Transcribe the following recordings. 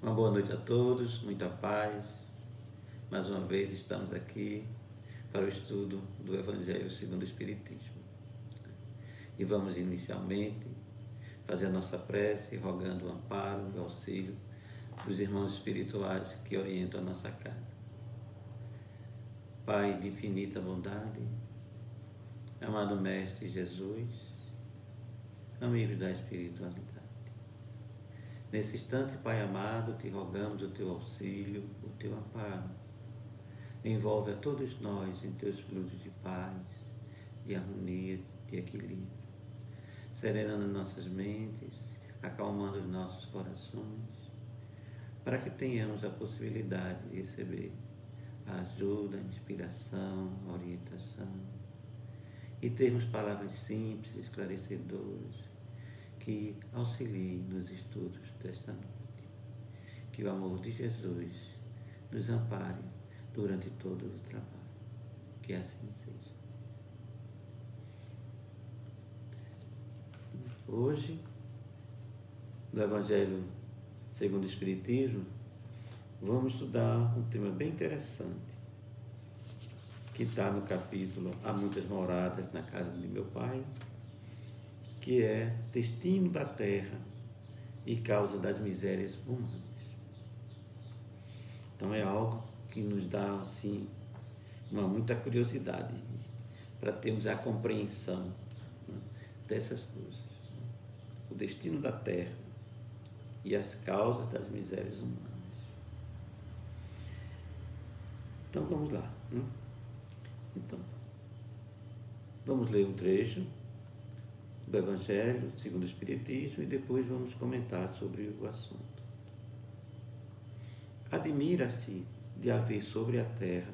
Uma boa noite a todos, muita paz. Mais uma vez estamos aqui para o estudo do Evangelho segundo o Espiritismo. E vamos inicialmente fazer a nossa prece, rogando o amparo e o auxílio dos irmãos espirituais que orientam a nossa casa. Pai de infinita bondade, amado Mestre Jesus, amigos da espiritualidade. Nesse instante, Pai amado, te rogamos o teu auxílio, o teu amparo. Envolve a todos nós em teus fluidos de paz, de harmonia, de equilíbrio, serenando nossas mentes, acalmando os nossos corações, para que tenhamos a possibilidade de receber a ajuda, a inspiração, a orientação e termos palavras simples, esclarecedoras, que auxiliem nos estudos desta noite. Que o amor de Jesus nos ampare durante todo o trabalho. Que assim seja. Hoje, no Evangelho segundo o Espiritismo, vamos estudar um tema bem interessante, que está no capítulo Há Muitas Moradas na Casa de Meu Pai, que é Destino da Terra e Causa das Misérias Humanas. Então é algo que nos dá, assim, muita curiosidade para termos a compreensão, né, dessas coisas. O destino da Terra e as causas das misérias humanas. Então vamos lá. Né? Então, vamos ler um trecho do Evangelho segundo o Espiritismo e depois vamos comentar sobre o assunto. Admira-se de haver sobre a terra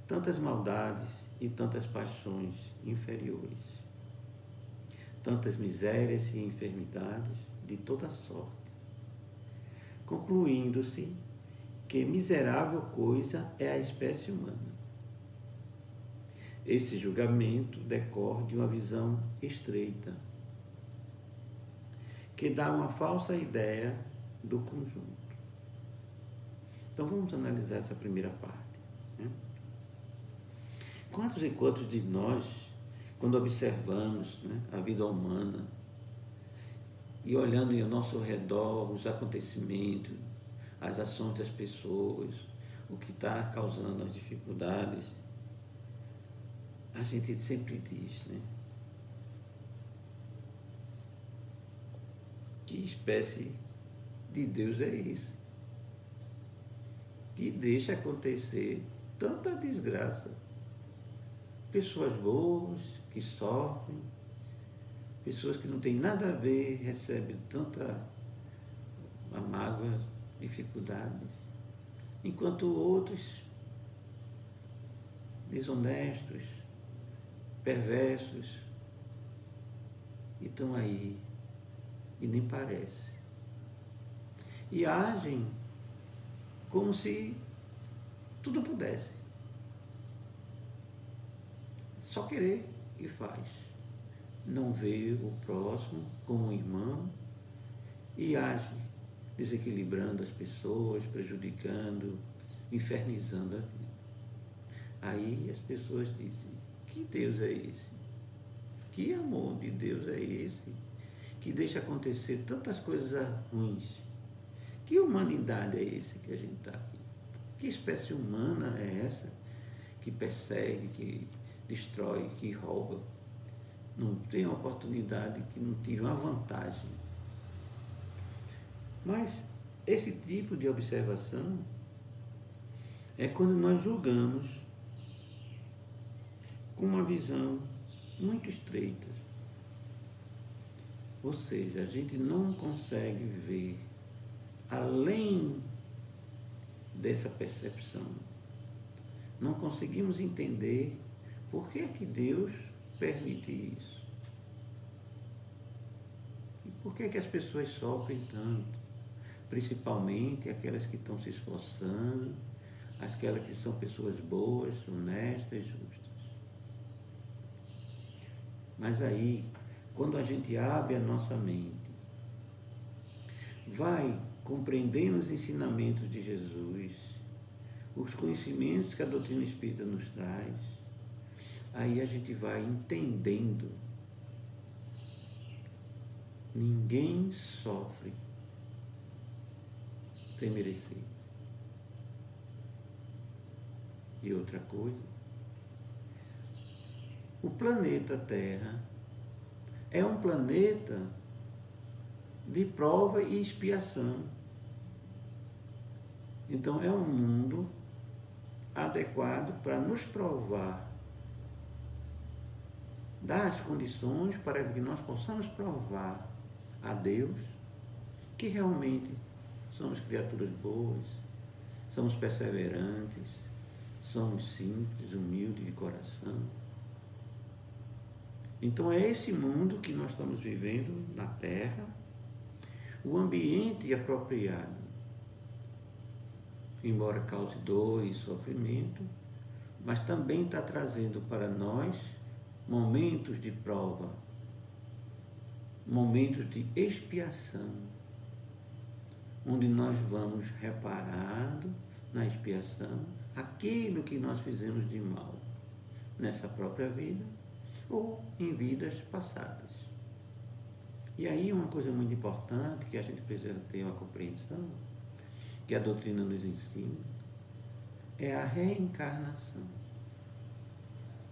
tantas maldades e tantas paixões inferiores, tantas misérias e enfermidades de toda sorte, concluindo-se que miserável coisa é a espécie humana. Este julgamento decorre de uma visão estreita, que dá uma falsa ideia do conjunto. Então vamos analisar essa primeira parte. Né? Quantos e quantos de nós, quando observamos, né, a vida humana e olhando ao nosso redor os acontecimentos, as ações das pessoas, o que está causando as dificuldades, a gente sempre diz, né? Que espécie de Deus é esse? Que deixa acontecer tanta desgraça. Pessoas boas que sofrem, pessoas que não têm nada a ver, recebem tanta mágoa, dificuldades, enquanto outros desonestos, perversos, e estão aí e nem parece. E agem como se tudo pudesse. Só querer e faz. Não vê o próximo como um irmão e age desequilibrando as pessoas, prejudicando, infernizando a vida. Aí as pessoas dizem: que Deus é esse? Que amor de Deus é esse? Que deixa acontecer tantas coisas ruins? Que humanidade é essa que a gente está aqui? Que espécie humana é essa que persegue, que destrói, que rouba? Não tem uma oportunidade, que não tira uma vantagem. Mas esse tipo de observação é quando nós julgamos com uma visão muito estreita. Ou seja, a gente não consegue ver além dessa percepção. Não conseguimos entender por que é que Deus permite isso. E por que é que as pessoas sofrem tanto? Principalmente aquelas que estão se esforçando, aquelas que são pessoas boas, honestas, justas. Mas aí, quando a gente abre a nossa mente, vai compreendendo os ensinamentos de Jesus, os conhecimentos que a doutrina espírita nos traz, aí a gente vai entendendo. Ninguém sofre sem merecer. E outra coisa, o planeta Terra é um planeta de prova e expiação. Então é um mundo adequado para nos provar, dar as condições para que nós possamos provar a Deus que realmente somos criaturas boas, somos perseverantes, somos simples, humildes de coração. Então é esse mundo que nós estamos vivendo na Terra, o ambiente apropriado, embora cause dor e sofrimento, mas também está trazendo para nós momentos de prova, momentos de expiação, onde nós vamos reparando na expiação aquilo que nós fizemos de mal nessa própria vida ou em vidas passadas. E aí uma coisa muito importante que a gente precisa ter uma compreensão, que a doutrina nos ensina, é a reencarnação.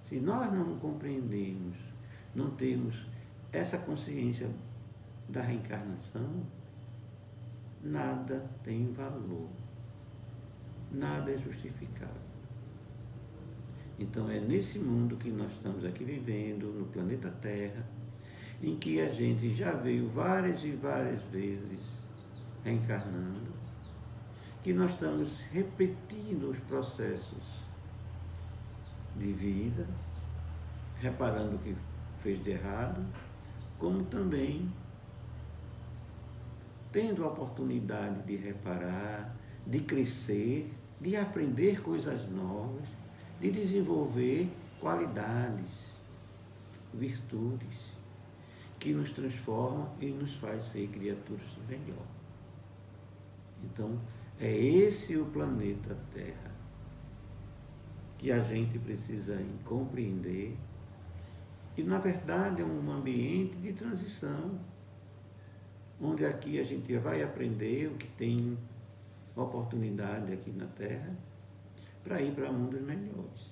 Se nós não compreendemos, não temos essa consciência da reencarnação, nada tem valor, nada é justificável. Então é nesse mundo que nós estamos aqui vivendo, no planeta Terra, em que a gente já veio várias e várias vezes reencarnando, que nós estamos repetindo os processos de vida, reparando o que fez de errado, como também tendo a oportunidade de reparar, de crescer, de aprender coisas novas, de desenvolver qualidades, virtudes, que nos transformam e nos faz ser criaturas melhor. Então, é esse o planeta Terra que a gente precisa compreender, que na verdade é um ambiente de transição, onde aqui a gente vai aprender o que tem oportunidade aqui na Terra para ir para mundos melhores.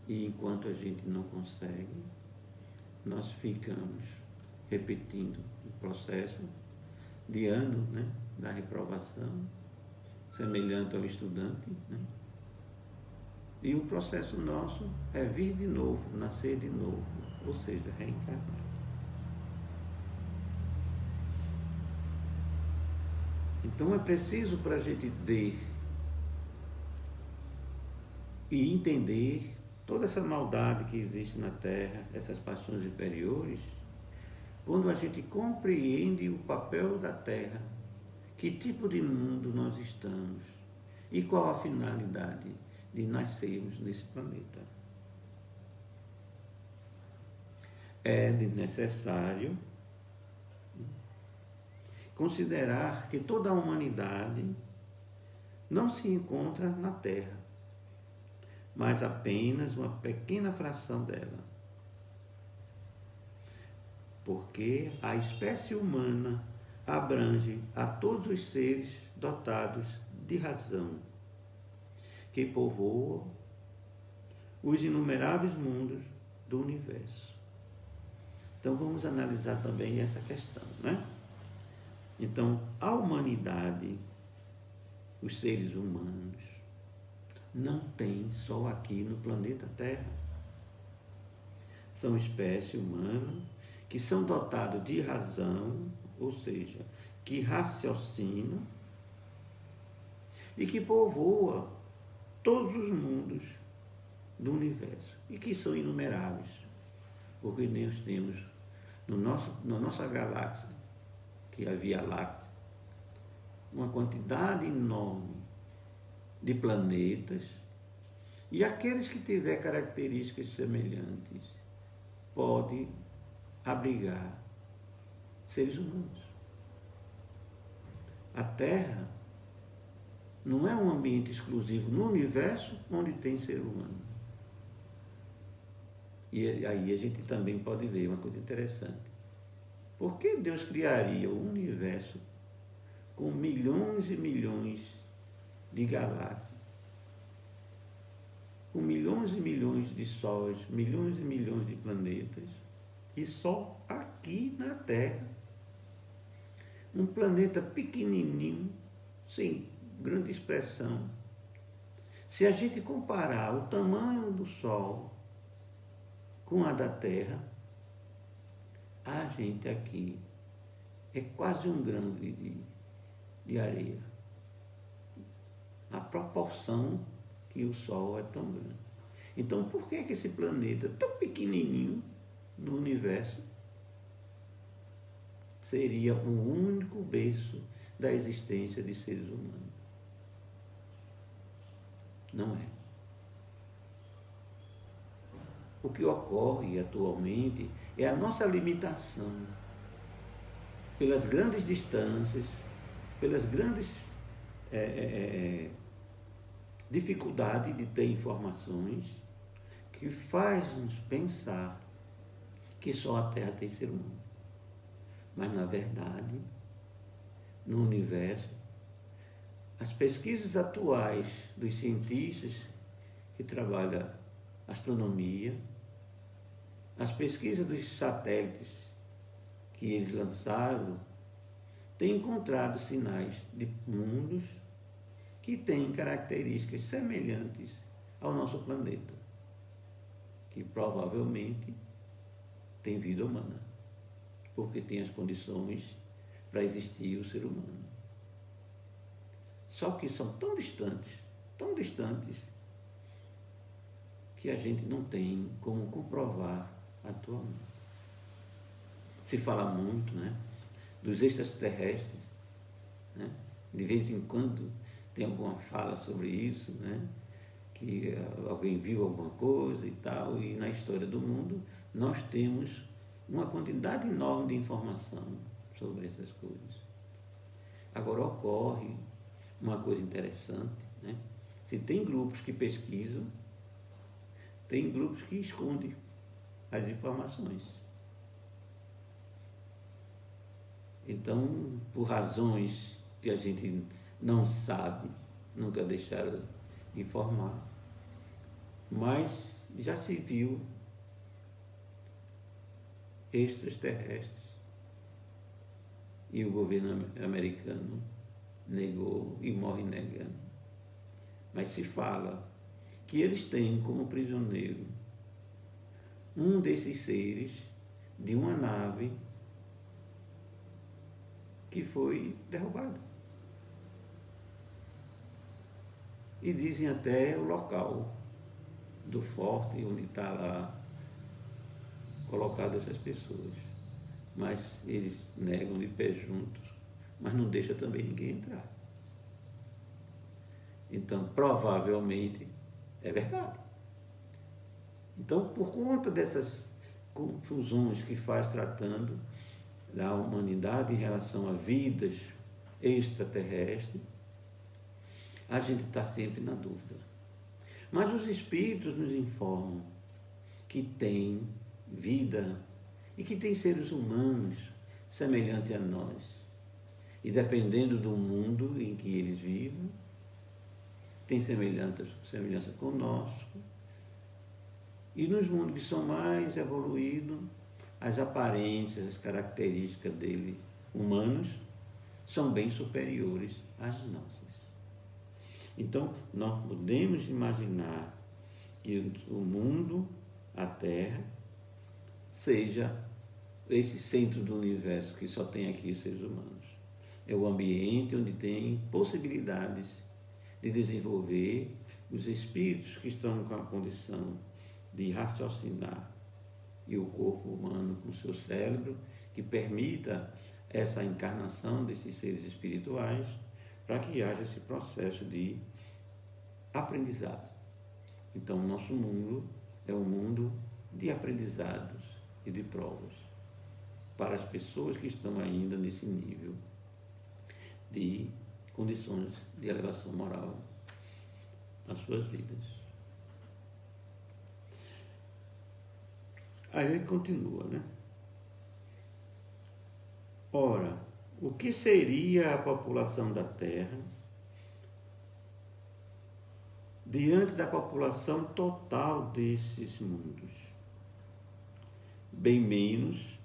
E enquanto a gente não consegue, nós ficamos repetindo o processo de ano, né, da reprovação, semelhante ao estudante, né? E o processo nosso é vir de novo, nascer de novo, ou seja, reencarnar. Então é preciso para a gente ver e entender toda essa maldade que existe na Terra, essas paixões inferiores, quando a gente compreende o papel da Terra, que tipo de mundo nós estamos e qual a finalidade de nascermos nesse planeta. É necessário considerar que toda a humanidade não se encontra na Terra, mas apenas uma pequena fração dela. Porque a espécie humana abrange a todos os seres dotados de razão, que povoam os inumeráveis mundos do universo. Então vamos analisar também essa questão, né? Então, a humanidade, os seres humanos, não tem só aqui no planeta Terra. São espécies humanas que são dotados de razão, ou seja, que raciocinam e que povoam todos os mundos do universo e que são inumeráveis, porque nós temos na nossa galáxia, que é a Via Láctea, uma quantidade enorme de planetas, e aqueles que tiver características semelhantes podem abrigar seres humanos. a Terra não é um ambiente exclusivo no universo onde tem ser humano. E aí a gente também pode ver uma coisa interessante. Por que Deus criaria o universo com milhões e milhões de galáxias, com milhões e milhões de sóis, milhões e milhões de planetas, e só aqui na Terra, um planeta pequenininho, sem grande expressão? Se a gente comparar o tamanho do Sol com a da Terra, a gente aqui é quase um grão de areia. A proporção que o Sol é tão grande. Então, por que esse planeta tão pequenininho no universo seria o único berço da existência de seres humanos? Não é. O que ocorre atualmente é a nossa limitação pelas grandes distâncias, pelas grandes dificuldades de ter informações, que faz-nos pensar que só a Terra tem ser humano. Mas, na verdade, no universo, as pesquisas atuais dos cientistas que trabalham astronomia, as pesquisas dos satélites que eles lançaram, têm encontrado sinais de mundos que têm características semelhantes ao nosso planeta, que provavelmente tem vida humana, porque tem as condições para existir o ser humano. Só que são tão distantes, que a gente não tem como comprovar atualmente. Se fala muito, né, dos extraterrestres, né? De vez em quando tem alguma fala sobre isso, né? Que alguém viu alguma coisa e tal, e na história do mundo nós temos uma quantidade enorme de informação sobre essas coisas. Agora ocorre uma coisa interessante, né? Se tem grupos que pesquisam, tem grupos que escondem as informações. Então, por razões que a gente não sabe, nunca deixaram informar, mas já se viu extraterrestres e o governo americano negou e morre negando. Mas se fala que eles têm como prisioneiro um desses seres de uma nave que foi derrubada. E dizem até o local do forte onde está lá colocado essas pessoas. Mas eles negam de pé juntos, mas não deixa também ninguém entrar. Então, provavelmente, é verdade. Então, por conta dessas confusões que faz tratando da humanidade em relação a vidas extraterrestres, a gente está sempre na dúvida. Mas os espíritos nos informam que tem vida e que tem seres humanos semelhantes a nós. E dependendo do mundo em que eles vivem, tem semelhança conosco. E nos mundos que são mais evoluídos, as aparências, as características dele, humanos, são bem superiores às nossas. Então, nós podemos imaginar que o mundo, a Terra, seja esse centro do universo que só tem aqui os seres humanos. É o ambiente onde tem possibilidades de desenvolver os espíritos que estão com a condição de raciocinar, e o corpo humano com seu cérebro, que permita essa encarnação desses seres espirituais, para que haja esse processo de aprendizado. Então, o nosso mundo é um mundo de aprendizados e de provas para as pessoas que estão ainda nesse nível de condições de elevação moral nas suas vidas. Aí ele continua, né? Ora, o que seria a população da Terra diante da população total desses mundos? Bem menos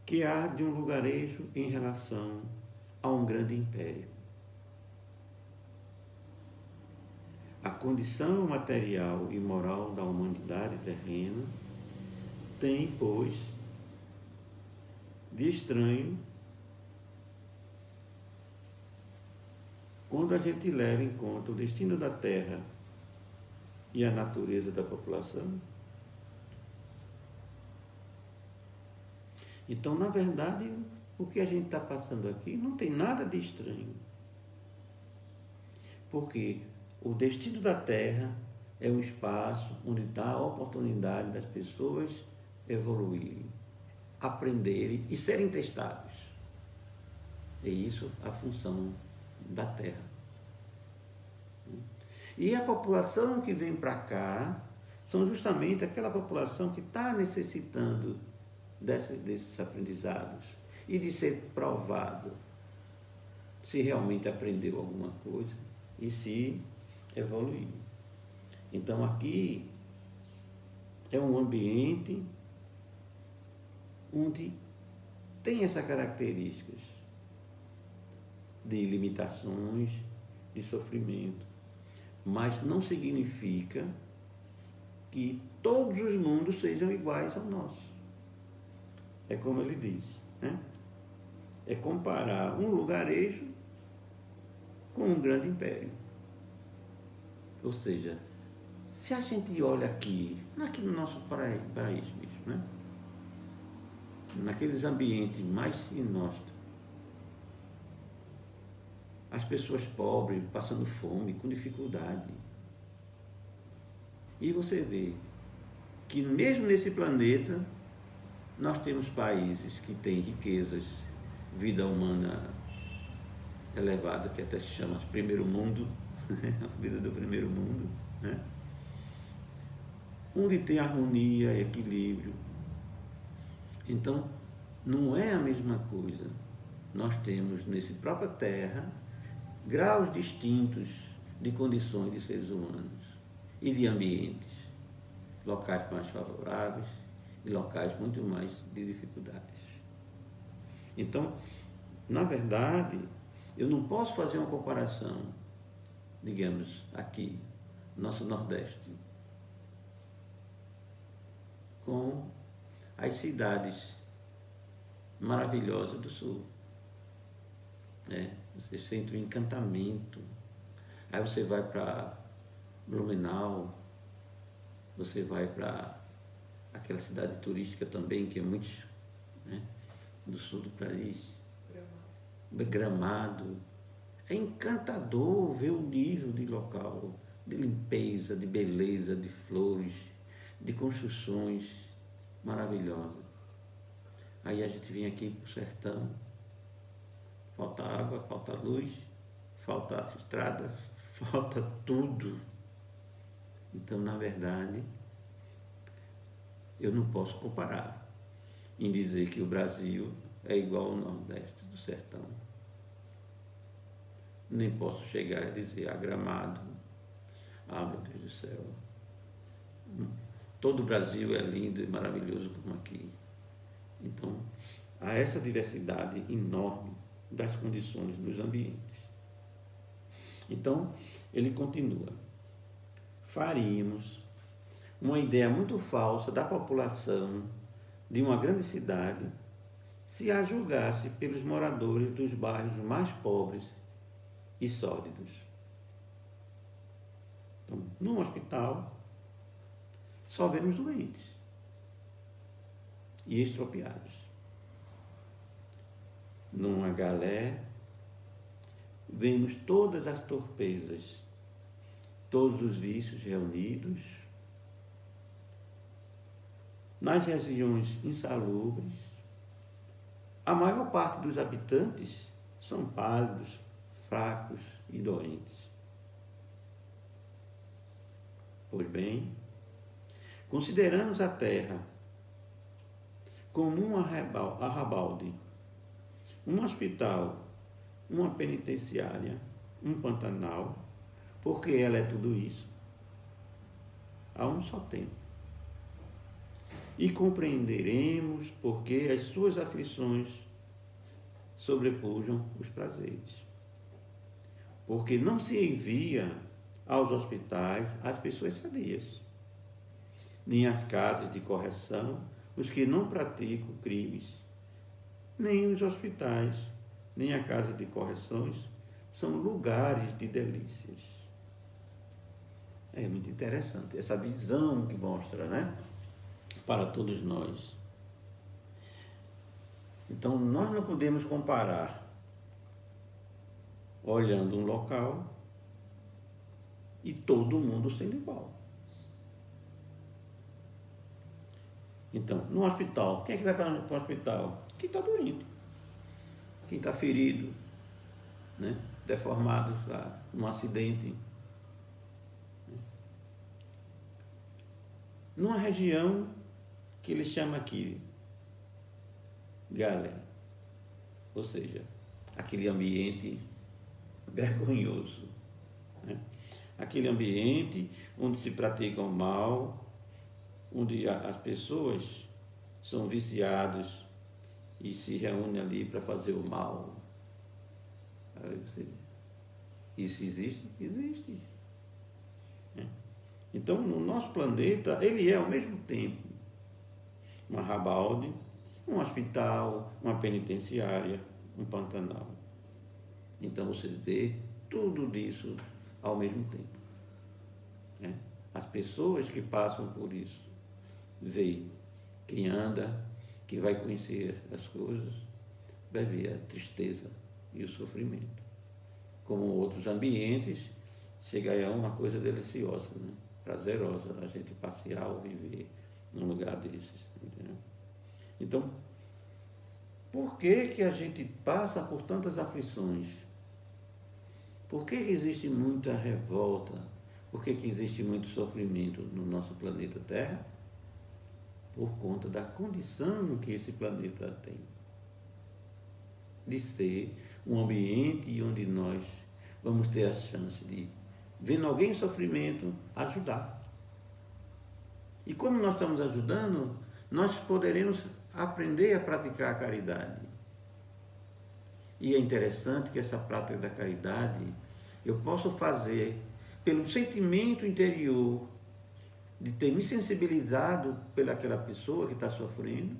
que há de um lugarejo em relação a um grande império. A condição material e moral da humanidade terrena tem, pois, de estranho quando a gente leva em conta o destino da Terra e a natureza da população. Então, na verdade, o que a gente está passando aqui não tem nada de estranho. Porque o destino da Terra é um espaço onde dá a oportunidade das pessoas evoluírem, aprenderem e serem testados. É isso a função da Terra. E a população que vem para cá são justamente aquela população que está necessitando desses aprendizados e de ser provado se realmente aprendeu alguma coisa e se evoluiu. Então aqui é um ambiente onde tem essas características de limitações, de sofrimento, mas não significa que todos os mundos sejam iguais ao nosso. É como ele diz, né? É comparar um lugarejo com um grande império. Ou seja, se a gente olha aqui no nosso país mesmo, né? Naqueles ambientes mais inóspitos, as pessoas pobres, passando fome, com dificuldade. E você vê que mesmo nesse planeta, nós temos países que têm riquezas, vida humana elevada, que até se chama primeiro mundo, a vida do primeiro mundo, né? Onde tem harmonia e equilíbrio. Então, não é a mesma coisa. Nós temos nesse própria Terra graus distintos de condições de seres humanos e de ambientes, locais mais favoráveis e locais muito mais de dificuldades. Então, na verdade, eu não posso fazer uma comparação, digamos, aqui, nosso Nordeste, com as cidades maravilhosas do Sul. Você sente um encantamento. Aí você vai para Blumenau, você vai para aquela cidade turística também, que é muito, né, do sul do país, Gramado. É encantador ver o nível de local, de limpeza, de beleza, de flores, de construções maravilhosas. Aí a gente vem aqui para o sertão, falta água, falta luz, falta estrada, falta tudo. Então, na verdade, eu não posso comparar em dizer que o Brasil é igual ao Nordeste do sertão. Nem posso chegar a dizer Gramado, meu Deus do céu, todo o Brasil é lindo e maravilhoso como aqui. Então, há essa diversidade enorme das condições dos ambientes. Então, ele continua: faríamos uma ideia muito falsa da população de uma grande cidade se a julgasse pelos moradores dos bairros mais pobres e sórdidos. Então, num hospital, só vemos doentes e estropiados. Numa galé, vemos todas as torpezas, todos os vícios reunidos. Nas regiões insalubres, a maior parte dos habitantes são pálidos, fracos e doentes. Pois bem, consideramos a terra como um arrabalde, um hospital, uma penitenciária, um pantanal, porque ela é tudo isso, a um só tempo. E compreenderemos porque as suas aflições sobrepujam os prazeres. Porque não se envia aos hospitais as pessoas sadias, nem às casas de correção os que não praticam crimes, nem os hospitais, nem a casa de correções são lugares de delícias. É muito interessante essa visão que mostra, né? Para todos nós. Então, nós não podemos comparar olhando um local e todo mundo sendo igual. Então, no hospital, quem é que vai para o hospital? Quem está doente, quem está ferido, né? Deformado, num acidente. Numa região que ele chama aqui Galé, ou seja, aquele ambiente vergonhoso, né? Aquele ambiente onde se pratica o mal, onde as pessoas são viciados e se reúnem ali para fazer o mal. Isso existe? Existe. Então, no nosso planeta, ele é ao mesmo tempo um arrabalde, um hospital, uma penitenciária, um pantanal. Então, vocês vê tudo isso ao mesmo tempo, né? As pessoas que passam por isso, vê quem anda, que vai conhecer as coisas, vai ver a tristeza e o sofrimento. Como outros ambientes, chega a uma coisa deliciosa, né? Prazerosa a gente passear ou viver num lugar desses, entendeu? Então, por que a gente passa por tantas aflições? Por que existe muita revolta? Por que existe muito sofrimento no nosso planeta Terra? Por conta da condição que esse planeta tem de ser um ambiente onde nós vamos ter a chance de, vendo alguém em sofrimento, ajudar. E quando nós estamos ajudando, nós poderemos aprender a praticar a caridade. E é interessante que essa prática da caridade eu posso fazer pelo sentimento interior de ter me sensibilizado pelaquela pessoa que está sofrendo,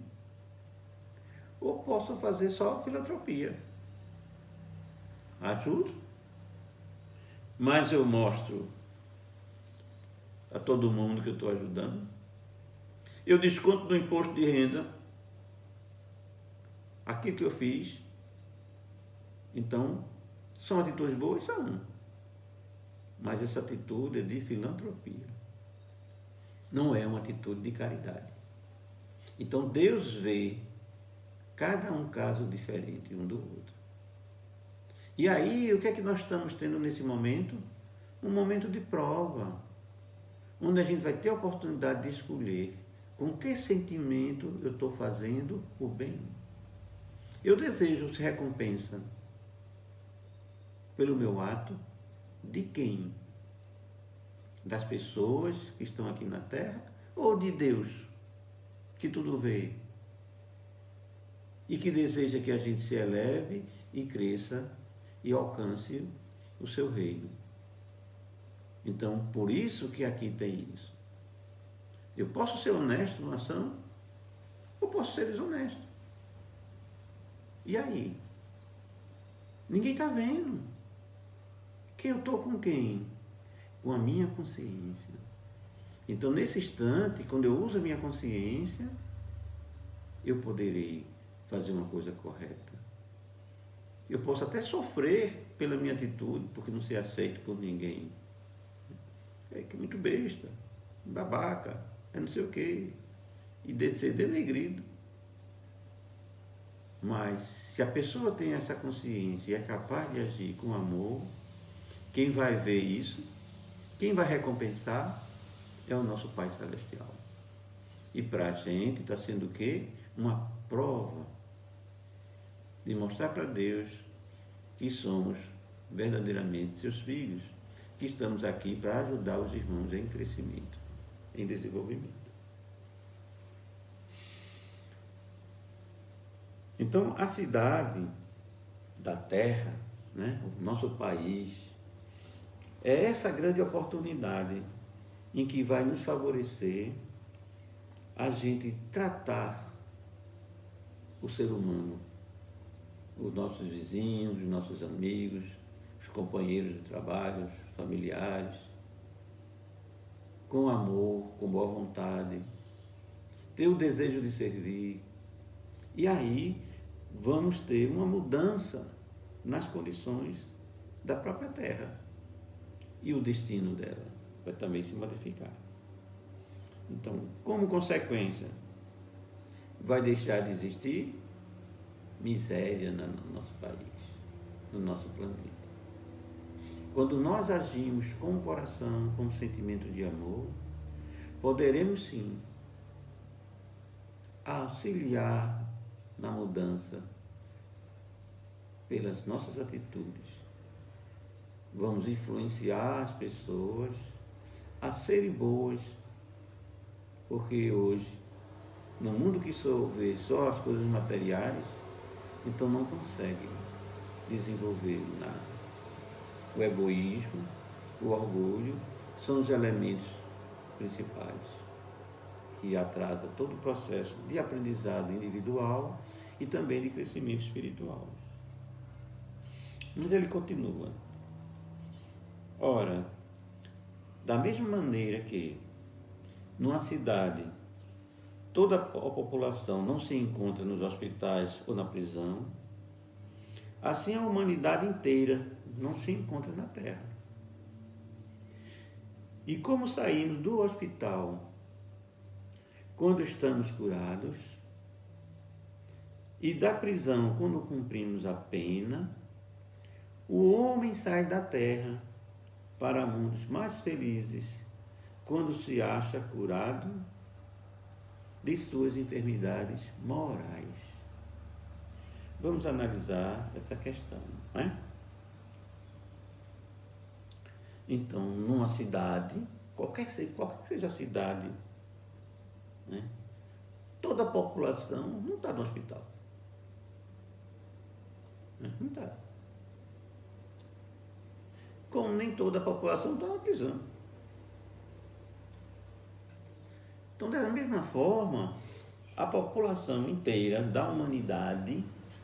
ou posso fazer só filantropia. Ajudo, mas eu mostro a todo mundo que eu estou ajudando. Eu desconto do imposto de renda aquilo que eu fiz. Então, são atitudes boas? São. Mas essa atitude é de filantropia. Não é uma atitude de caridade. Então, Deus vê cada um caso diferente um do outro. E aí, o que é que nós estamos tendo nesse momento? Um momento de prova, onde a gente vai ter a oportunidade de escolher com que sentimento eu estou fazendo o bem. Eu desejo recompensa pelo meu ato de quem? Das pessoas que estão aqui na Terra ou de Deus, que tudo vê e que deseja que a gente se eleve e cresça e alcance o seu reino. Então, por isso que aqui tem isso. Eu posso ser honesto numa ação ou posso ser desonesto. E aí? Ninguém está vendo. Quem eu estou com quem? Com a minha consciência. Então, nesse instante, quando eu uso a minha consciência, eu poderei fazer uma coisa correta. Eu posso até sofrer pela minha atitude, porque não ser aceito por ninguém. É que é muito besta, babaca, é não sei o quê. E de ser denegrido. Mas se a pessoa tem essa consciência e é capaz de agir com amor, quem vai ver isso, quem vai recompensar é o nosso Pai Celestial. E para a gente está sendo o quê? Uma prova de mostrar para Deus que somos verdadeiramente seus filhos, que estamos aqui para ajudar os irmãos em crescimento, em desenvolvimento. Então, a cidade da terra, né, o nosso país, é essa grande oportunidade em que vai nos favorecer a gente tratar o ser humano, os nossos vizinhos, os nossos amigos, os companheiros de trabalho, os familiares, com amor, com boa vontade, ter o desejo de servir. E aí vamos ter uma mudança nas condições da própria terra. E o destino dela vai também se modificar. Então, como consequência, vai deixar de existir miséria no nosso país, no nosso planeta. Quando nós agimos com o coração, com o sentimento de amor, poderemos sim auxiliar na mudança pelas nossas atitudes. Vamos influenciar as pessoas a serem boas, porque hoje, no mundo que só vê só as coisas materiais, então não consegue desenvolver nada. O egoísmo, o orgulho são os elementos principais que atrasam todo o processo de aprendizado individual e também de crescimento espiritual. Mas ele continua. Ora, da mesma maneira que numa cidade toda a população não se encontra nos hospitais ou na prisão, assim a humanidade inteira não se encontra na Terra. E como saímos do hospital quando estamos curados, e da prisão quando cumprimos a pena, o homem sai da Terra para mundos mais felizes quando se acha curado de suas enfermidades morais. Vamos analisar essa questão, não é? Então, numa cidade, qualquer que seja a cidade, né, toda a população não está no hospital. Não está. Como nem toda a população está na prisão. Então, da mesma forma, a população inteira da humanidade,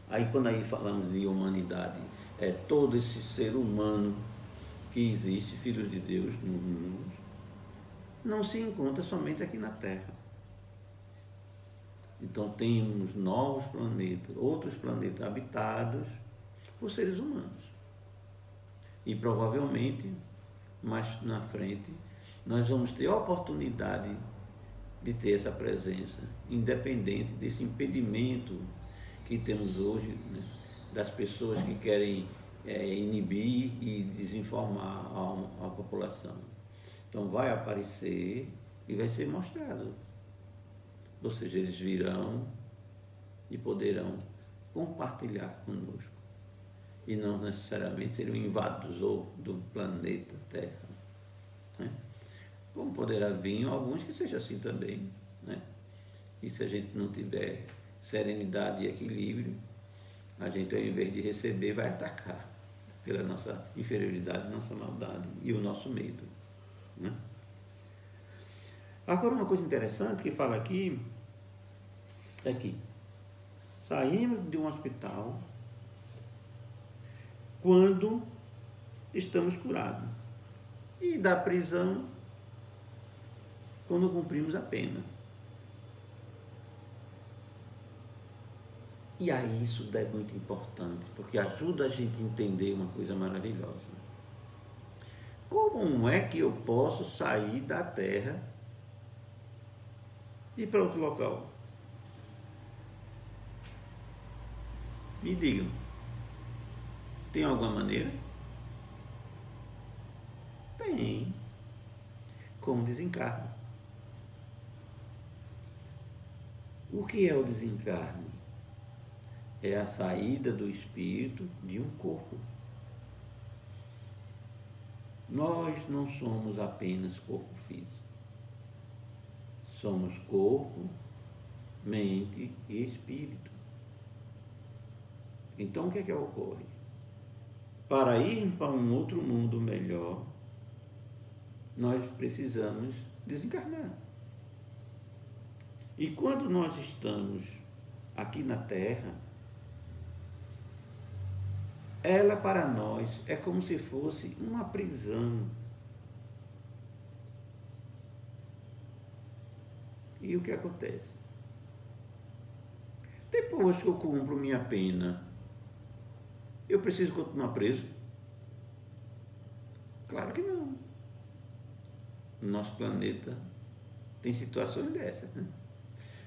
aí quando aí falamos de humanidade, é todo esse ser humano que existe, filhos de Deus no mundo, não se encontra somente aqui na Terra. Então temos novos planetas, outros planetas habitados por seres humanos. E provavelmente, mais na frente, nós vamos ter a oportunidade de ter essa presença, independente desse impedimento que temos hoje, né, das pessoas que querem inibir e desinformar a população. Então vai aparecer e vai ser mostrado. Ou seja, eles virão e poderão compartilhar conosco. E não necessariamente serão invasores do planeta Terra. Né? Como poderá vir alguns que seja assim também. Né? E se a gente não tiver serenidade e equilíbrio, a gente, ao invés de receber, vai atacar pela nossa inferioridade, nossa maldade e o nosso medo. Né? Agora, uma coisa interessante que fala aqui é que saímos de um hospital quando estamos curados, e da prisão quando cumprimos a pena. E aí isso é muito importante, porque ajuda a gente a entender uma coisa maravilhosa. Como é que eu posso sair da Terra e ir para outro local? Me digam, tem alguma maneira? Tem. Como desencarne. O que é o desencarne? É a saída do espírito de um corpo. Nós não somos apenas corpo físico. Somos corpo, mente e espírito. Então o que ocorre? Para ir para um outro mundo melhor, nós precisamos desencarnar. E quando nós estamos aqui na Terra, ela para nós é como se fosse uma prisão. E o que acontece? Depois que eu cumpro minha pena, eu preciso continuar preso? Claro que não. No nosso planeta tem situações dessas, né?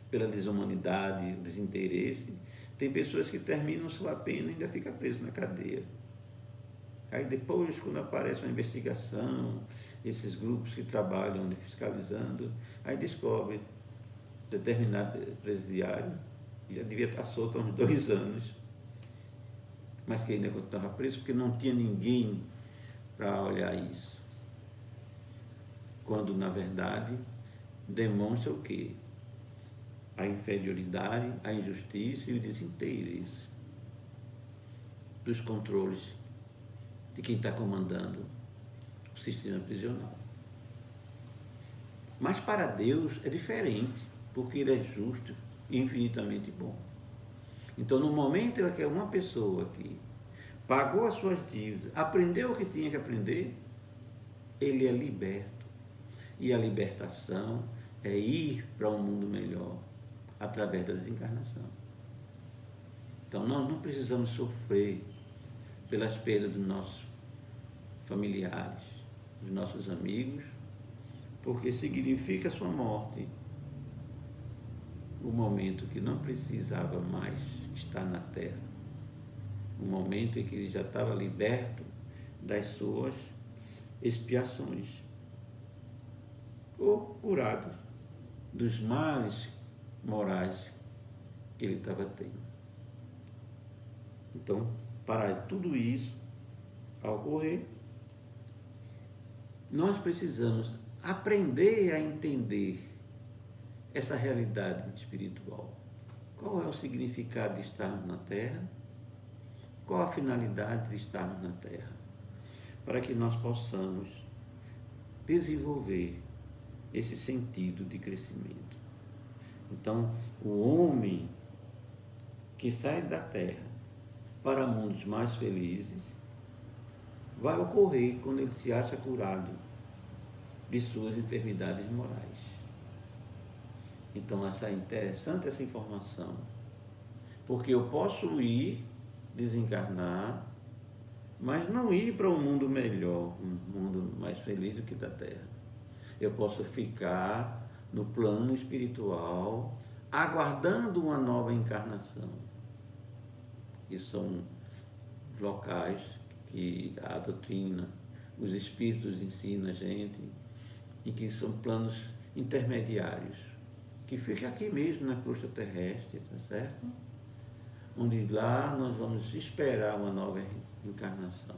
Pela desumanidade, desinteresse, tem pessoas que terminam sua pena e ainda ficam presos na cadeia. Aí depois, quando aparece uma investigação, esses grupos que trabalham fiscalizando, aí descobre determinado presidiário, já devia estar solto há uns 2 anos, mas que ainda continuava preso porque não tinha ninguém para olhar isso. Quando, na verdade, demonstra o quê? A inferioridade, a injustiça e o desinteresse dos controles de quem está comandando o sistema prisional. Mas para Deus é diferente, porque Ele é justo e infinitamente bom. Então, no momento em que uma pessoa que pagou as suas dívidas, aprendeu o que tinha que aprender, ele é liberto. E a libertação é ir para um mundo melhor através da desencarnação. Então, nós não precisamos sofrer pelas perdas dos nossos familiares, dos nossos amigos, porque significa a sua morte, o momento que não precisava mais estar na Terra, o momento em que ele já estava liberto das suas expiações, ou curado dos males morais que ele estava tendo. Então, para tudo isso a ocorrer, nós precisamos aprender a entender essa realidade espiritual. Qual é o significado de estarmos na Terra? Qual a finalidade de estarmos na Terra? Para que nós possamos desenvolver esse sentido de crescimento. Então, o homem que sai da Terra para mundos mais felizes vai ocorrer quando ele se acha curado de suas enfermidades morais. Então, é interessante essa informação, porque eu posso ir desencarnar, mas não ir para um mundo melhor, um mundo mais feliz do que da Terra. Eu posso ficar no plano espiritual, aguardando uma nova encarnação. E são locais que a doutrina, os espíritos ensinam a gente, e que são planos intermediários, que fica aqui mesmo na crosta terrestre, tá certo? Onde lá nós vamos esperar uma nova encarnação.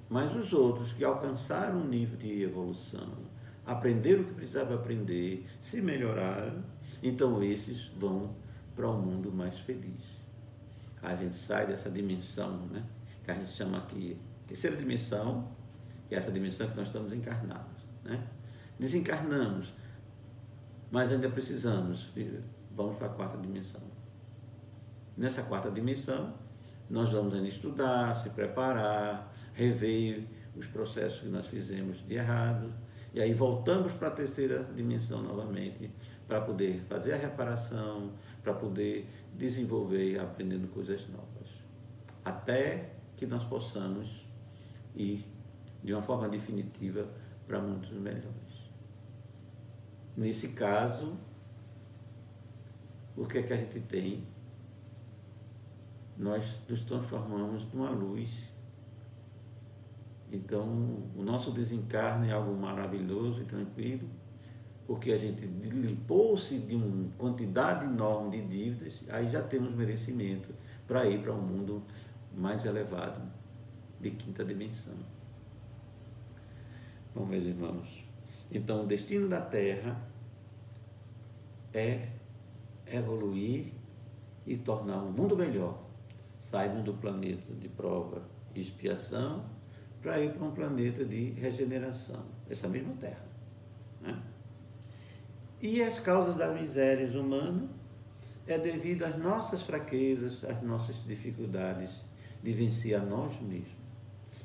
Mas os outros que alcançaram um nível de evolução, aprenderam o que precisava aprender, se melhoraram, então esses vão para um mundo mais feliz. A gente sai dessa dimensão, né, que a gente chama aqui terceira dimensão, que é essa dimensão que nós estamos encarnados, né? Desencarnamos, mas ainda precisamos, vamos para a quarta dimensão. Nessa quarta dimensão, nós vamos ainda estudar, se preparar, rever os processos que nós fizemos de errado, e aí voltamos para a terceira dimensão novamente, para poder fazer a reparação, para poder desenvolver aprendendo coisas novas, até que nós possamos ir de uma forma definitiva para mundos melhores. Nesse caso, o que é que a gente tem nós nos transformamos numa luz. Então, o nosso desencarne é algo maravilhoso e tranquilo, porque a gente limpou-se de uma quantidade enorme de dívidas, aí já temos merecimento para ir para um mundo mais elevado, de quinta dimensão. Bom, meus irmãos, então o destino da Terra é evoluir e tornar um mundo melhor. Saímos do planeta de prova e expiação para ir para um planeta de regeneração, essa mesma Terra, né? E as causas das misérias humanas é devido às nossas fraquezas, às nossas dificuldades de vencer a nós mesmos.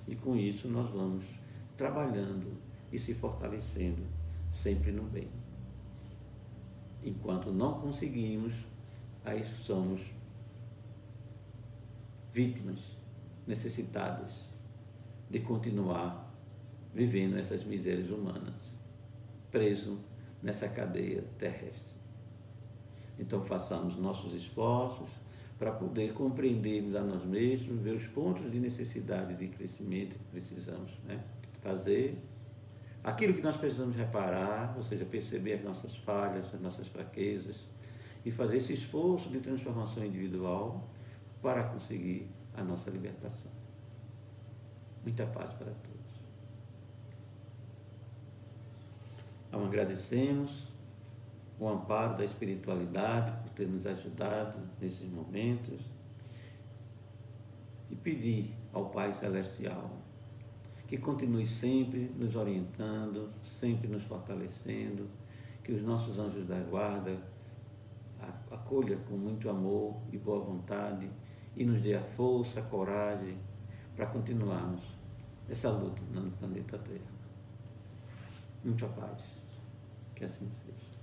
E com isso nós vamos trabalhando e se fortalecendo sempre no bem. Enquanto não conseguimos, aí somos vítimas necessitadas de continuar vivendo essas misérias humanas, preso nessa cadeia terrestre. Então façamos nossos esforços para poder compreendermos a nós mesmos, ver os pontos de necessidade de crescimento que precisamos, né, fazer, aquilo que nós precisamos reparar, ou seja, perceber as nossas falhas, as nossas fraquezas, e fazer esse esforço de transformação individual para conseguir a nossa libertação. Muita paz para todos. Então, agradecemos o amparo da espiritualidade por ter nos ajudado nesses momentos e pedir ao Pai Celestial que continue sempre nos orientando, sempre nos fortalecendo, que os nossos anjos da guarda acolha com muito amor e boa vontade e nos dê a força, a coragem para continuarmos essa luta no planeta Terra. Muita paz. Que assim seja.